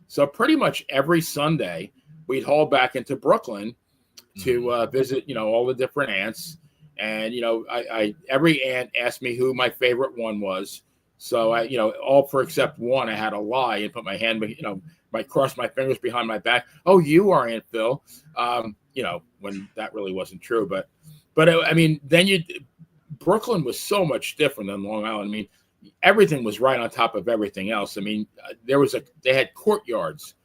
So pretty much every Sunday we'd haul back into Brooklyn to visit, all the different aunts. And, I every aunt asked me who my favorite one was. So I, all for except one, I had to lie and put my hand, I crossed my fingers behind my back. Oh, you are Aunt Phil. When that really wasn't true. But I mean, then Brooklyn was so much different than Long Island. I mean, everything was right on top of everything else. I mean, they had courtyards,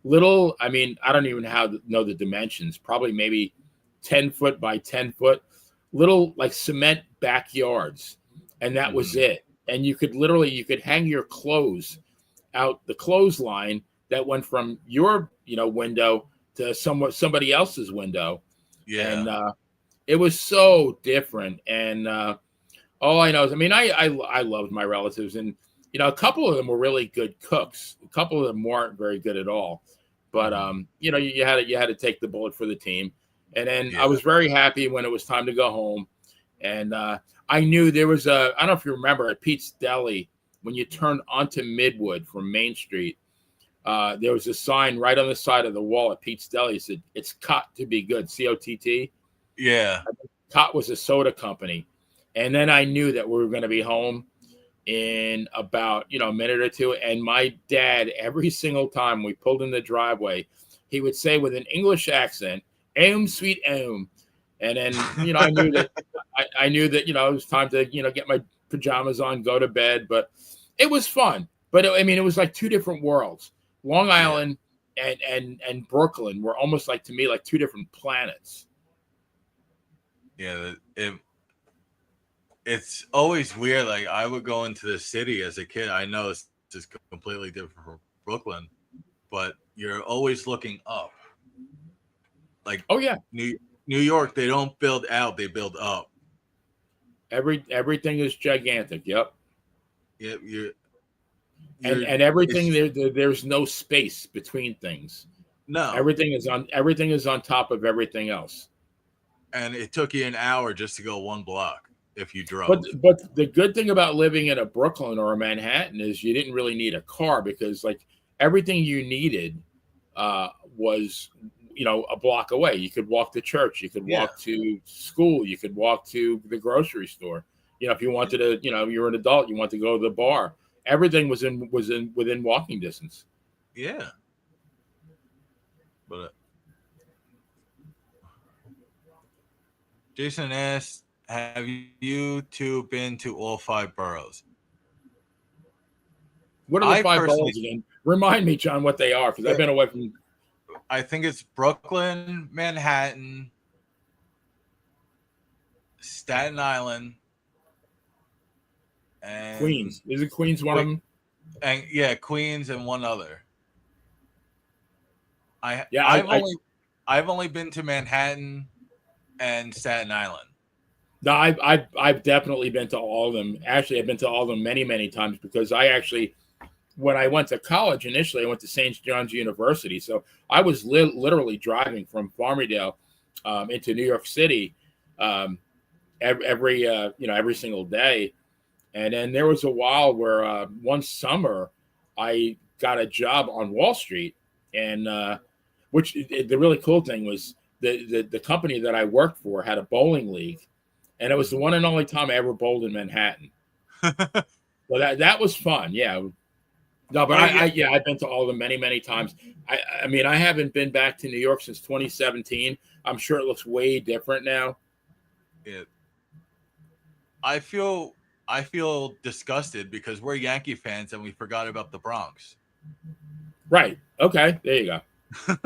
little. I mean, I don't even know the dimensions. Probably maybe 10 foot by 10 foot, little like cement backyards, and that was it. And you could hang your clothes out the clothesline that went from your window to somebody else's window. Yeah. And it was so different. And all I know is, I mean, I loved my relatives, and a couple of them were really good cooks. A couple of them weren't very good at all. But you had to take the bullet for the team. And then I was very happy when it was time to go home. And I knew there was I don't know if you remember, at Pete's Deli, when you turned onto Midwood from Main Street, there was a sign right on the side of the wall at Pete's Deli. It said, "It's Cott to be good." COTT. Yeah. Cott was a soda company. And then I knew that we were going to be home in about, a minute or two. And my dad, every single time we pulled in the driveway, he would say with an English accent, sweet Aum." And then, I knew that it was time to, get my pajamas on, go to bed. But it was fun. But it was like two different worlds. Long Island and Brooklyn were almost like, to me, like two different planets. Yeah, it's always weird. Like, I would go into the city as a kid. I know it's just completely different from Brooklyn, but you're always looking up. Like, oh yeah, New York, they don't build out, they build up. Everything is gigantic. Yep. Yeah, And everything there's no space between things. No. Everything is on top of everything else. And it took you an hour just to go 1 block if you drove. But the good thing about living in a Brooklyn or a Manhattan is you didn't really need a car, because like everything you needed was, a block away. You could walk to church, you could walk to school, you could walk to the grocery store. If you wanted to, you're an adult, you want to go to the bar. Everything was within walking distance. Yeah. But Jason asked, have you two been to all 5 boroughs? What are the 5 boroughs again? Remind me, John, what they are, because I've been away from. I think it's Brooklyn, Manhattan, Staten Island, and Queens. Is it Queens one of them? And Queens and one other. I've only been to Manhattan and Staten Island. No, I've definitely been to all of them. Actually, I've been to all of them many, many times, because when I went to college initially, I went to St. John's University. So I was literally driving from Farmingdale into New York City every single day. And then there was a while where one summer I got a job on Wall Street, and the really cool thing was the company that I worked for had a bowling league, and it was the one and only time I ever bowled in Manhattan. Well, that was fun. Yeah. No, but I've been to all of them many, many times. I mean, I haven't been back to New York since 2017. I'm sure it looks way different now. Yeah. I feel disgusted because we're Yankee fans and we forgot about the Bronx. Right. Okay. There you go.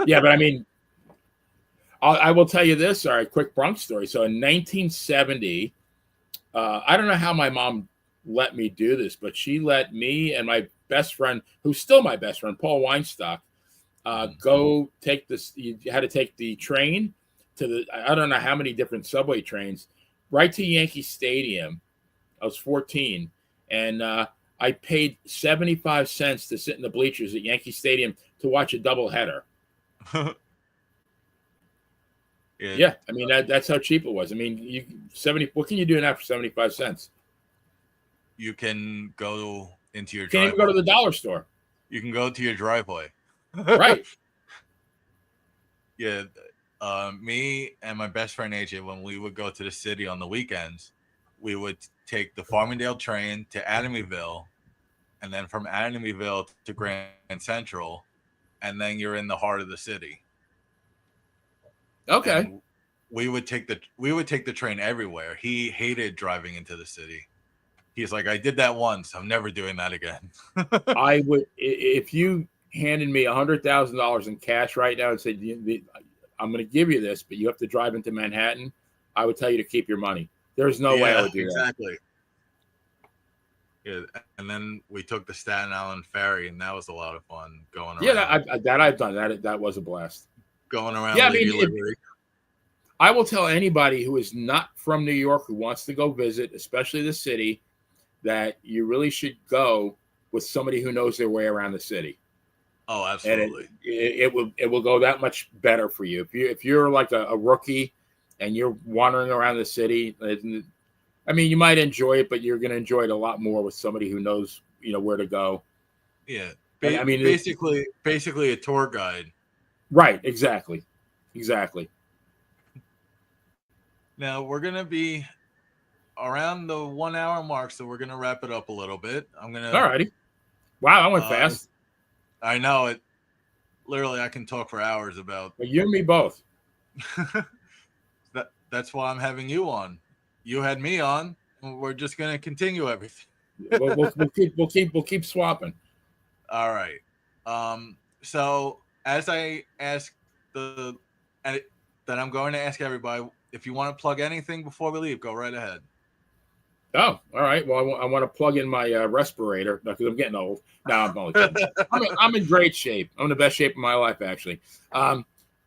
Yeah, but I mean, I will tell you this. All right, quick Bronx story. So in 1970, I don't know how my mom let me do this, but she let me and my best friend, who's still my best friend, Paul Weinstock, go take this. You had to take the train to I don't know how many different subway trains, right to Yankee Stadium. I was 14, and I paid 75 cents to sit in the bleachers at Yankee Stadium to watch a doubleheader. Yeah, I mean that's how cheap it was. I mean, what can you do now for 75 cents? You can go into your. You can't even go to the dollar store. You can go to your driveway. Right. Yeah, me and my best friend AJ, when we would go to the city on the weekends, we would take the Farmingdale train to Adamyville, and then from Adamyville to Grand Central, and then you're in the heart of the city. Okay. And we would take the train everywhere. He hated driving into the city. He's like, I did that once. I'm never doing that again. I would, if you handed me $100,000 in cash right now and said, I'm going to give you this, but you have to drive into Manhattan, I would tell you to keep your money. There's no way I would do exactly. That. Yeah, and then we took the Staten Island ferry, and that was a lot of fun going around. Yeah, that I've done. That was a blast. Going around. Yeah, I will tell anybody who is not from New York who wants to go visit, especially the city, that you really should go with somebody who knows their way around the city. Oh, absolutely. And it will go that much better for you. If you're like a rookie and you're wandering around the city, I mean, you might enjoy it, but you're going to enjoy it a lot more with somebody who knows, where to go. Yeah. I mean, basically a tour guide. Right. Exactly. Now we're going to be around the 1 hour mark, so we're going to wrap it up a little bit. All righty. Wow, I went fast. I know it. Literally, I can talk for hours about. Well, you and me both. That's why I'm having you on. You had me on. We're just going to continue everything. we'll keep swapping. All right. So as I ask that I'm going to ask everybody, if you want to plug anything before we leave, go right ahead. Oh, all right. Well, I want to plug in my respirator because I'm getting old. No, I'm only kidding. I'm in great shape. I'm in the best shape of my life, actually.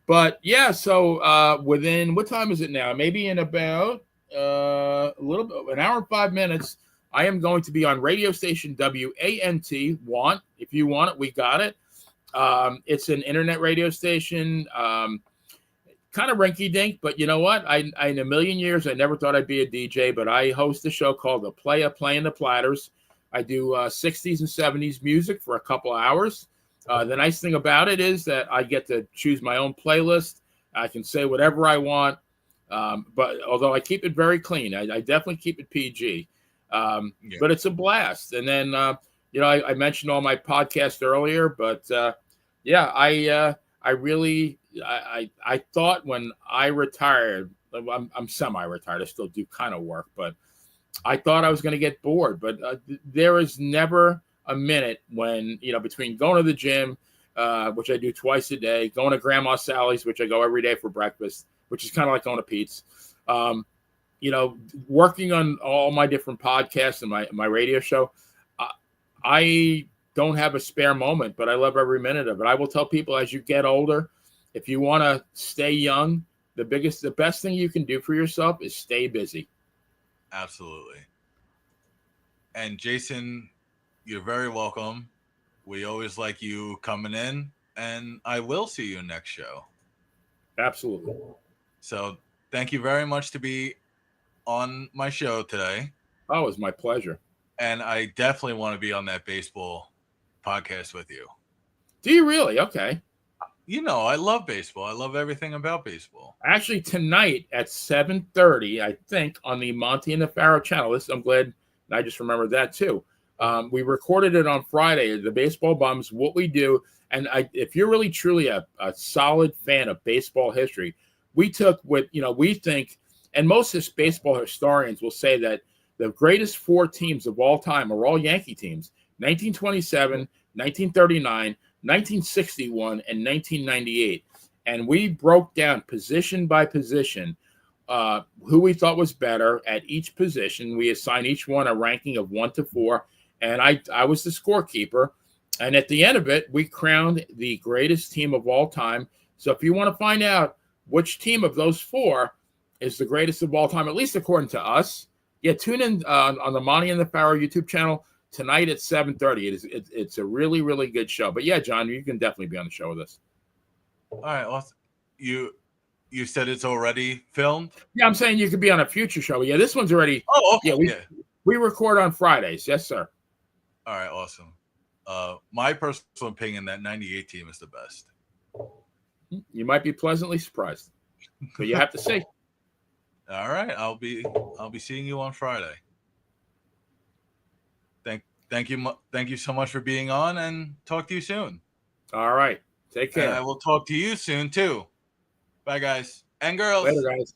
But yeah, so within, what time is it now? Maybe in about an hour and 5 minutes, I am going to be on radio station WANT. Want, if you want it, we got it. It's an internet radio station, kind of rinky-dink, but you know what? I in a million years, I never thought I'd be a DJ, but I host a show called The Playa Playing the Platters. I do 60s and 70s music for a couple of hours. The nice thing about it is that I get to choose my own playlist. I can say whatever I want, but although I keep it very clean, I definitely keep it PG. But it's a blast. And then, I mentioned all my podcasts earlier, but I thought when I retired, I'm semi-retired. I still do kind of work, but I thought I was going to get bored. But there is never a minute when, between going to the gym, which I do twice a day, going to Grandma Sally's, which I go every day for breakfast, which is kind of like going to Pete's, working on all my different podcasts and my radio show. I don't have a spare moment, but I love every minute of it. I will tell people, as you get older, if you want to stay young, the best thing you can do for yourself is stay busy. Absolutely. And Jason, you're very welcome. We always like you coming in, and I will see you next show. Absolutely. So thank you very much to be on my show today. Oh, it was my pleasure. And I definitely want to be on that baseball podcast with you. Do you really? Okay. I love baseball. I love everything about baseball. Actually, tonight at 7:30, I think, on the Monty and the Pharaoh channel. I'm glad I just remembered that too. We recorded it on Friday, the Baseball Bums, what we do. And if you're really truly a solid fan of baseball history, we took what, we think, and most baseball historians will say that the greatest four teams of all time are all Yankee teams: 1927, 1939, 1961, and 1998. And we broke down position by position who we thought was better at each position. We assigned each one a ranking of 1 to 4, and I was the scorekeeper. And at the end of it, we crowned the greatest team of all time. So if you want to find out which team of those four is the greatest of all time, at least according to us, tune in on the Monty and the Pharaoh YouTube channel tonight at 7:30. It's a really, really good show. But yeah, John, you can definitely be on the show with us. All right. Well, you said it's already filmed? Yeah, I'm saying you could be on a future show. Yeah, this one's already. Oh, okay. Yeah, we record on Fridays. Yes, sir. All right, awesome. My personal opinion, that 98 team is the best. You might be pleasantly surprised, but you have to see. All right, I'll be seeing you on Friday. Thank you so much for being on, and talk to you soon. All right, take care. And I will talk to you soon too. Bye, guys and girls. Later, guys.